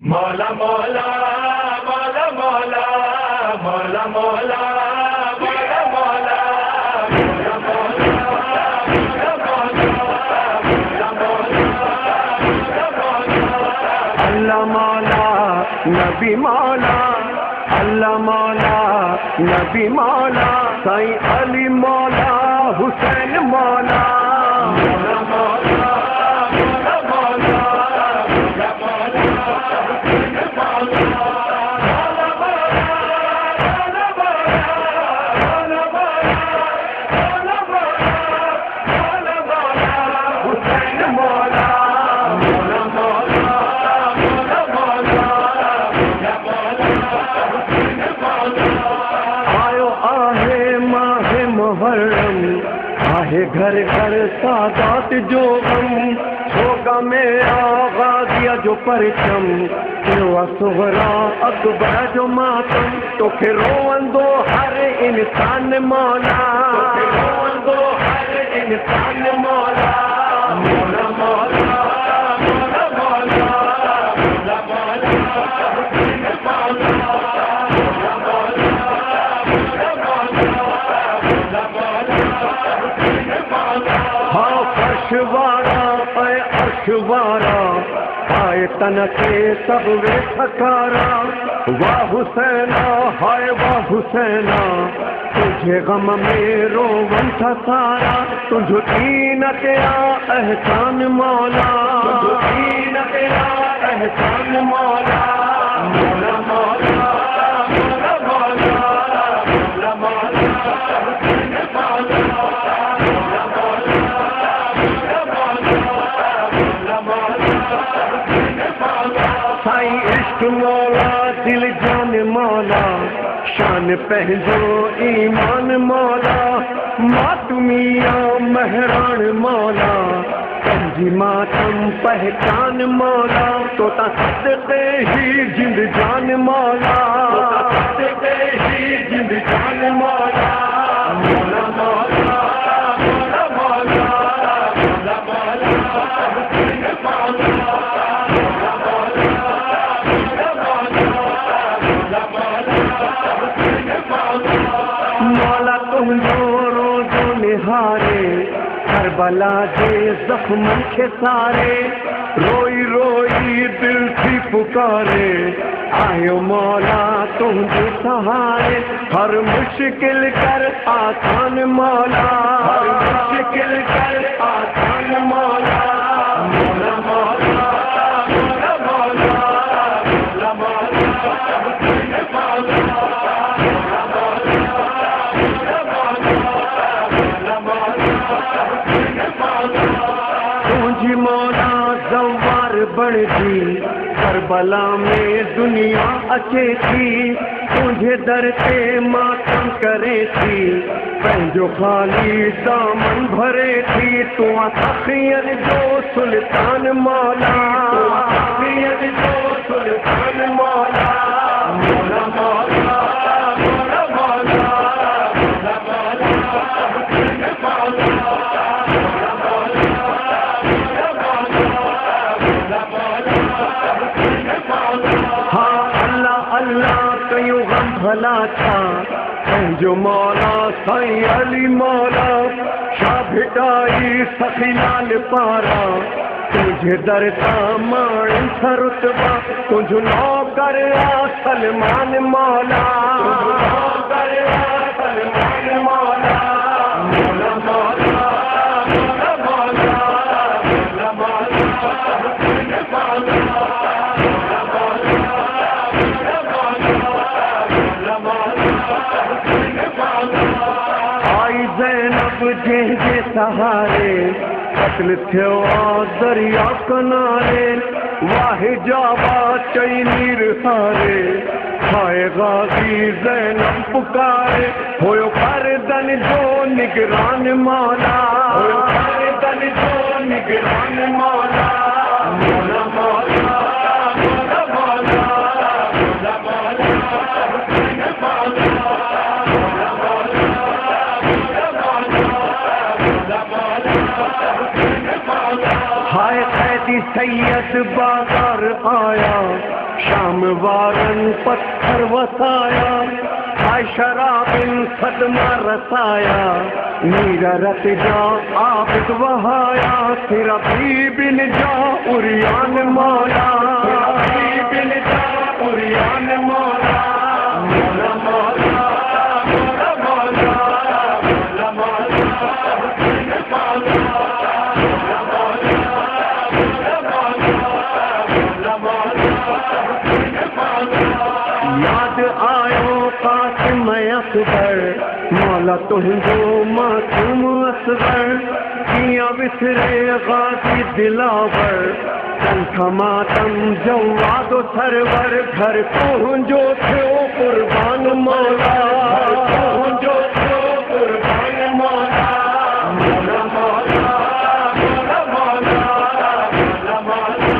مولا مولا مولا مولا مولا مولا مولا مولا اللہ مولا نبی مولا، اللہ مولا نبی مولا، سائیں علی مولا حسین مولا، مولا مولا مولا مولا آہے گھر گھر سادات جو غم، ہوگا میرا غازیہ جو پرچم، ہوا صغرا اکبر جو ماتم، تو پھر روان دو ہر انسان مولا، روان دو ہر انسان مولا، مولا مولا مولا مولا ہاں فرشوارا اے عرشوارا، آئے تن کے سب وے تھکارا، واہ حسینا ہائے واہ حسینا، تجھے غم میں روون تھا سارا، تجھ دین تیرا احسان مولا، تجھ دین تیرا احسان مولا، مولا مولا مولا مولا مولا سائیں عشق مولا دل جان مولا، شان پہنجو ایمان مولا، ماتمیاں مہران مولا، پنجی ماتم پہچان مولا، تو صدقے ہی جند جان مولا، صدقے ہی جند جان مولا، مولا مولا مولا مولا مولا تم جو روزو نہارے، کربلا دے زخم کے سارے، روئی روئی دل تھی پکارے، آئے مولا تم جو سہارے، ہر مشکل کر آسان مولا، ہر مشکل کر آسان مولا، مولا مولا مولا مولا تجھ مولا زوار بڑھ دی، کربلا میں دنیا اچے تھی، تجھے در سے ماتم کرے تھی، پنجو خالی دامن بھرے تھی، تو سخیت جو سلطان مولا، سخیت جو سلطان مولا، مولا مولا مولا مولا ہاں اللہ اللہ کیوں غم بھلا تھا، جو مولا سائیں علی مولا، شاہ بھٹائی سخی لال پارا، تجھے در سامان تھا رتبہ، تجھ نوکر آ سلمان مولا، نوکر آ سلمان مولا، مولا مولا مولا مولا آئی زینب جنہیں سہارے، قتل تھو دریا کنارے، واہ جابا چئی نیر ہارے، ہائے غازی زینب پکارے، ہوئے پردن جو نگران مولا، ہوئے پردن جو نگران مولا، مولا مولا مولا مولا ہائے قیدی سید بازار آیا، شام وارن پتھر وسایا آئے شرابن صدمہ رسایا نیرا رت جا عابد وہایا تیرا بھی بن جا اریان مولا بن جا اریان مولا مولا مولا مولا مولا مولا یاد آیو قاسم اکبر مولا تہنجو معصوم اصغر کیا وسرے غازی دلاور تنکھا ماتم جواد و سرور گھر تہنجو تھو قربان مولا تہنجو تھو قربان مولا مولا مولا مولا مولا مولا مولا